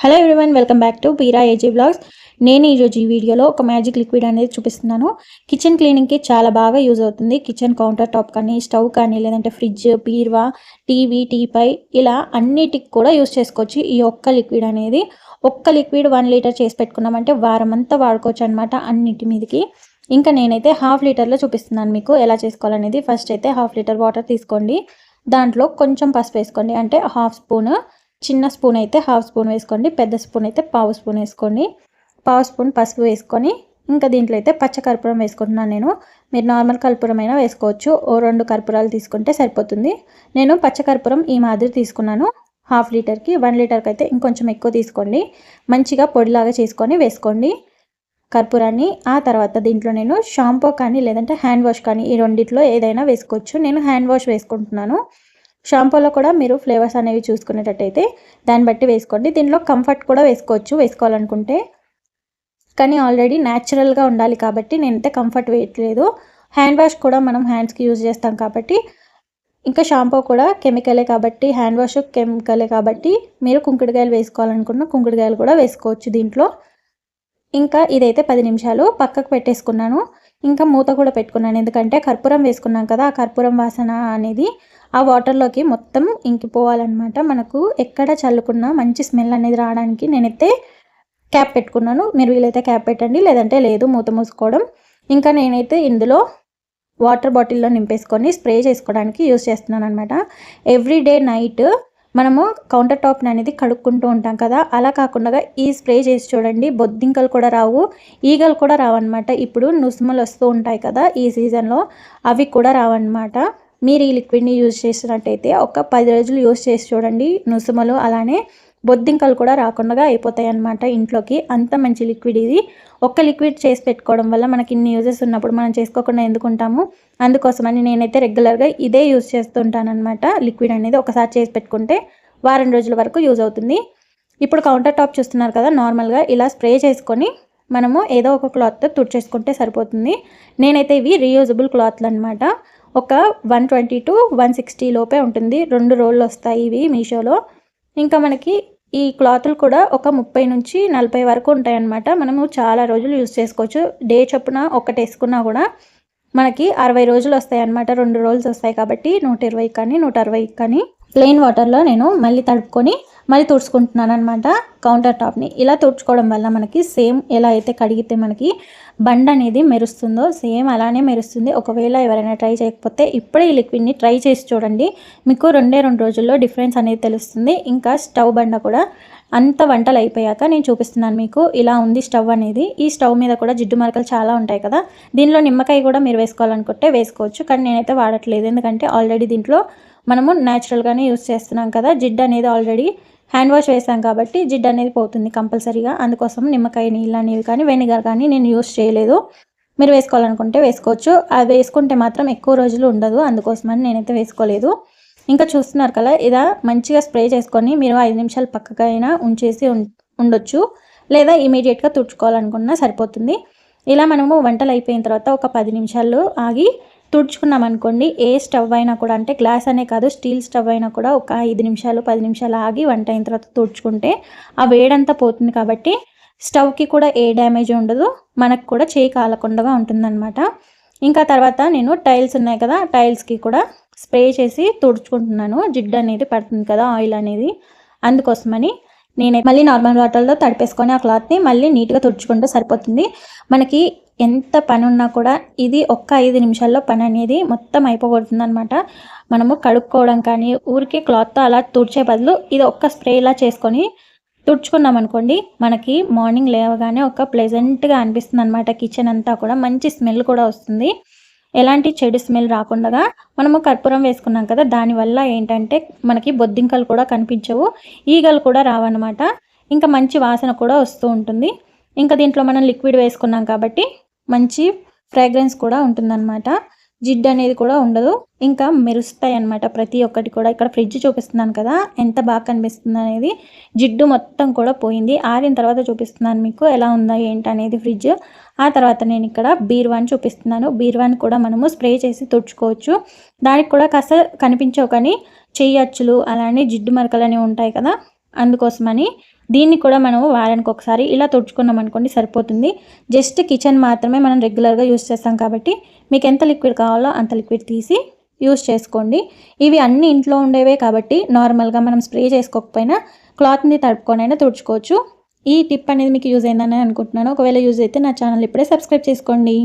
Hello everyone, welcome back to Beera AG blogs. నేను ఈరోజు ఈ వీడియోలో ఒక మ్యాజిక్ లిక్విడ్ అనేది చూపిస్తున్నాను. కిచెన్ క్లీనింగ్కి చాలా బాగా యూజ్ అవుతుంది. కిచెన్ కౌంటర్ టాప్ కానీ, స్టవ్ కానీ, లేదంటే ఫ్రిడ్జ్, బీరువా, టీవీ, టీపై ఇలా అన్నిటికి కూడా యూజ్ చేసుకోవచ్చు. ఈ ఒక్క లిక్విడ్ అనేది 1 లీటర్ చేసి పెట్టుకున్నామంటే వారం అంతా వాడుకోవచ్చు అనమాట అన్నిటి మీదకి. ఇంకా నేనైతే 1/2 లీటర్లో చూపిస్తున్నాను మీకు ఎలా చేసుకోవాలనేది. ఫస్ట్ అయితే 1/2 లీటర్ వాటర్ తీసుకోండి. దాంట్లో కొంచెం పసుపు వేసుకోండి, అంటే 1/2 స్పూన్. చిన్న స్పూన్ అయితే 1/2 స్పూన్ వేసుకోండి, పెద్ద స్పూన్ అయితే 1/2 స్పూన్ వేసుకోండి. 1/2 స్పూన్ పసుపు వేసుకొని ఇంకా దీంట్లో అయితే పచ్చకర్పూరం వేసుకుంటున్నాను నేను. మీరు నార్మల్ కర్పూరం అయినా వేసుకోవచ్చు. 2 కర్పూరాలు తీసుకుంటే సరిపోతుంది. నేను పచ్చకర్పూరం ఈ మాదిరి తీసుకున్నాను. 1/2 లీటర్కి, 1 లీటర్కి అయితే ఇంకొంచెం ఎక్కువ తీసుకోండి. మంచిగా పొడిలాగా చేసుకొని వేసుకోండి కర్పూరాన్ని. ఆ తర్వాత దీంట్లో నేను షాంపూ కానీ లేదంటే హ్యాండ్ వాష్ కానీ ఈ రెండిట్లో ఏదైనా వేసుకోవచ్చు. నేను హ్యాండ్ వాష్ వేసుకుంటున్నాను. షాంపూలో కూడా మీరు ఫ్లేవర్స్ అనేవి చూసుకునేటట్టయితే దాన్ని బట్టి వేసుకోండి. దీంట్లో కంఫర్ట్ కూడా వేసుకోవచ్చు వేసుకోవాలనుకుంటే, కానీ ఆల్రెడీ న్యాచురల్గా ఉండాలి కాబట్టి నేనైతే కంఫర్ట్ వేయట్లేదు. హ్యాండ్ వాష్ కూడా మనం హ్యాండ్స్కి యూజ్ చేస్తాం కాబట్టి, ఇంకా షాంపూ కూడా కెమికలే కాబట్టి, హ్యాండ్ వాష్ కెమికలే కాబట్టి మీరు కుంకుడుకాయలు వేసుకోవాలనుకున్న కుంకుడుకాయలు కూడా వేసుకోవచ్చు దీంట్లో. ఇంకా ఇదైతే 10 నిమిషాలు పక్కకు పెట్టేసుకున్నాను. ఇంకా మూత కూడా పెట్టుకున్నాను, ఎందుకంటే కర్పూరం వేసుకున్నాం కదా, ఆ కర్పూరం వాసన అనేది ఆ వాటర్లోకి మొత్తం ఇంకిపోవాలన్నమాట. మనకు ఎక్కడ చల్లుకున్నా మంచి స్మెల్ అనేది రావడానికి నేనైతే క్యాప్ పెట్టుకున్నాను. మీరు వీలైతే క్యాప్ పెట్టండి, లేదంటే లేదు, మూత మూసుకోవడం. ఇంకా నేనైతే ఇందులో వాటర్ బాటిల్లో నింపేసుకొని స్ప్రే చేసుకోవడానికి యూజ్ చేస్తున్నాను అనమాట. ఎవ్రీడే నైట్ మనము కౌంటర్ టాప్ని అనేది కడుక్కుంటూ ఉంటాం కదా, అలా కాకుండా ఈ స్ప్రే చేసి చూడండి. బొద్దింకలు కూడా రావు, ఈగలు కూడా రావన్నమాట. ఇప్పుడు నుసుములు వస్తూ ఉంటాయి కదా ఈ సీజన్లో, అవి కూడా రావన్నమాట. మీరు ఈ లిక్విడ్ని యూజ్ చేసినట్టయితే ఒక 10 రోజులు యూజ్ చేసి చూడండి. నుసుములు అలానే బొద్దింకలు కూడా రాకుండా అయిపోతాయి అన్నమాట ఇంట్లోకి. అంత మంచి లిక్విడ్ ఇది. ఒక్క లిక్విడ్ చేసి పెట్టుకోవడం వల్ల మనకి ఇన్ని యూజెస్ ఉన్నప్పుడు మనం చేసుకోకుండా ఎందుకుంటాము. అందుకోసమని నేనైతే రెగ్యులర్గా ఇదే యూజ్ చేస్తుంటానన్నమాట. లిక్విడ్ అనేది ఒకసారి చేసి పెట్టుకుంటే వారం రోజుల వరకు యూజ్ అవుతుంది. ఇప్పుడు కౌంటర్ టాప్ చూస్తున్నారు కదా, నార్మల్గా ఇలా స్ప్రే చేసుకొని మనము ఏదో ఒక క్లాత్తో తుడిచేసుకుంటే సరిపోతుంది. నేనైతే ఇవి రీయూజబుల్ క్లాత్లు అనమాట. ఒక 120 to 160 లోపే ఉంటుంది. 2 రోళ్ళు వస్తాయి ఇవి మీషోలో. ఇంకా మనకి ఈ క్లాతులు కూడా ఒక 30 నుంచి 40 వరకు ఉంటాయన్నమాట. మనము చాలా రోజులు యూజ్ చేసుకోవచ్చు. డే చొప్పున ఒకటి వేసుకున్నా కూడా మనకి 60 రోజులు వస్తాయి అన్నమాట. 2 రోల్స్ వస్తాయి కాబట్టి 120 కానీ 160 కానీ. ప్లెయిన్ వాటర్లో నేను మళ్ళీ తడుపుకొని మళ్ళీ తుడుచుకుంటున్నాను అనమాట కౌంటర్ టాప్ని. ఇలా తుడుచుకోవడం వల్ల మనకి సేమ్ ఎలా అయితే కడిగితే మనకి బండ అనేది మెరుస్తుందో సేమ్ అలానే మెరుస్తుంది. ఒకవేళ ఎవరైనా ట్రై చేయకపోతే ఇప్పుడే ఈ లిక్విడ్ని ట్రై చేసి చూడండి. మీకు 2 రోజుల్లో డిఫరెన్స్ అనేది తెలుస్తుంది. ఇంకా స్టవ్ బండ కూడా అంత వంటలు అయిపోయాక నేను చూపిస్తున్నాను మీకు. ఇలా ఉంది స్టవ్ అనేది. ఈ స్టవ్ మీద కూడా జిడ్డు మరకలు చాలా ఉంటాయి కదా, దీనిలో నిమ్మకాయ కూడా మీరు వేసుకోవాలనుకుంటే వేసుకోవచ్చు, కానీ నేనైతే వాడట్లేదు. ఎందుకంటే ఆల్రెడీ దీంట్లో మనము న్యాచురల్గానే యూజ్ చేస్తున్నాం కదా. జిడ్డు అనేది ఆల్రెడీ హ్యాండ్ వాష్ వేసాం కాబట్టి జిడ్డు అనేది పోతుంది కంపల్సరీగా. అందుకోసం నిమ్మకాయ నీళ్ళు అనేవి కానీ వెనిగర్ కానీ నేను యూజ్ చేయలేదు. మీరు వేసుకోవాలనుకుంటే వేసుకోవచ్చు. అది వేసుకుంటే మాత్రం ఎక్కువ రోజులు ఉండదు, అందుకోసమని నేనైతే వేసుకోలేదు. ఇంకా చూస్తున్నారు కదా, ఇలా మంచిగా స్ప్రే చేసుకొని మీరు 5 నిమిషాలు పక్కకైనా ఉంచేసి ఉండొచ్చు, లేదా ఇమీడియట్గా తుడుచుకోవాలనుకున్నా సరిపోతుంది. ఇలా మనము వంటలు అయిపోయిన తర్వాత ఒక 10 నిమిషాలు ఆగి తుడుచుకున్నాం అనుకోండి, ఏ స్టవ్ అయినా కూడా, అంటే గ్లాస్ అనే కాదు స్టీల్ స్టవ్ అయినా కూడా ఒక 5 నిమిషాలు 10 నిమిషాలు ఆగి వంట అయిన తర్వాత తుడుచుకుంటే ఆ వేడంతా పోతుంది కాబట్టి స్టవ్కి కూడా ఏ డ్యామేజ్ ఉండదు, మనకు కూడా చేయి కాలకుండా ఉంటుందన్నమాట. ఇంకా తర్వాత నేను టైల్స్ ఉన్నాయి కదా, టైల్స్కి కూడా స్ప్రే చేసి తుడుచుకుంటున్నాను. జిడ్డు అనేది పడుతుంది కదా ఆయిల్ అనేది, అందుకోసమని నేను మళ్ళీ నార్మల్ వాటర్లో తడిపేసుకొని ఆ క్లాత్ని మళ్ళీ నీట్గా తుడుచుకుంటే సరిపోతుంది. మనకి ఎంత పని ఉన్నా కూడా ఇది ఒక్క 5 నిమిషాల్లో పని అనేది మొత్తం అయిపోగొడుతుంది అనమాట. మనము కడుక్కోవడం కానీ ఊరికే క్లాత్తో అలా తుడిచే బదులు ఇది ఒక్క స్ప్రే ఇలా చేసుకొని తుడుచుకున్నాం అనుకోండి, మనకి మార్నింగ్ లేవగానే ఒక ప్లెజెంట్గా అనిపిస్తుంది అనమాట. కిచెన్ అంతా కూడా మంచి స్మెల్ కూడా వస్తుంది. ఎలాంటి చెడు స్మెల్ రాకుండా మనము కర్పూరం వేసుకున్నాం కదా, దానివల్ల ఏంటంటే మనకి బొద్దింకలు కూడా కనిపించవు, ఈగలు కూడా రావన్నమాట. ఇంకా మంచి వాసన కూడా వస్తూ ఉంటుంది. ఇంకా దీంట్లో మనం లిక్విడ్ వేసుకున్నాం కాబట్టి మంచి ఫ్రాగ్రెన్స్ కూడా ఉంటుందన్నమాట. జిడ్డు అనేది కూడా ఉండదు, ఇంకా మెరుస్తాయి అన్నమాట ప్రతి ఒక్కటి కూడా. ఇక్కడ ఫ్రిడ్జ్ చూపిస్తున్నాను కదా ఎంత బాగా కనిపిస్తుంది అనేది. జిడ్డు మొత్తం కూడా పోయింది. ఆరిన తర్వాత చూపిస్తున్నాను మీకు ఎలా ఉందా ఏంటనేది ఫ్రిడ్జ్. ఆ తర్వాత నేను ఇక్కడ బీరువాని చూపిస్తున్నాను. బీరువాని కూడా మనము స్ప్రే చేసి తుడుచుకోవచ్చు. దానికి కూడా కాస్త కనిపించవు కానీ చెయ్యి అచ్చులు అలానే జిడ్డు మరకలు అనేవి ఉంటాయి కదా, అందుకోసమని దీన్ని కూడా మనం వారానికి ఒకసారి ఇలా తుడుచుకున్నాం అనుకోండి సరిపోతుంది. జస్ట్ కిచెన్ మాత్రమే మనం రెగ్యులర్గా యూస్ చేస్తాం కాబట్టి మీకు ఎంత లిక్విడ్ కావాలో అంత లిక్విడ్ తీసి యూస్ చేసుకోండి. ఇవి అన్ని ఇంట్లో ఉండేవే కాబట్టి నార్మల్గా మనం స్ప్రే చేసుకోకపోయినా క్లాత్ని తడుపుకొనైనా తుడుచుకోవచ్చు. ఈ టిప్ అనేది మీకు యూజ్ అయిందని అనుకుంటున్నాను. ఒకవేళ యూజ్ అయితే నా ఛానల్ ఇప్పుడే సబ్స్క్రైబ్ చేసుకోండి.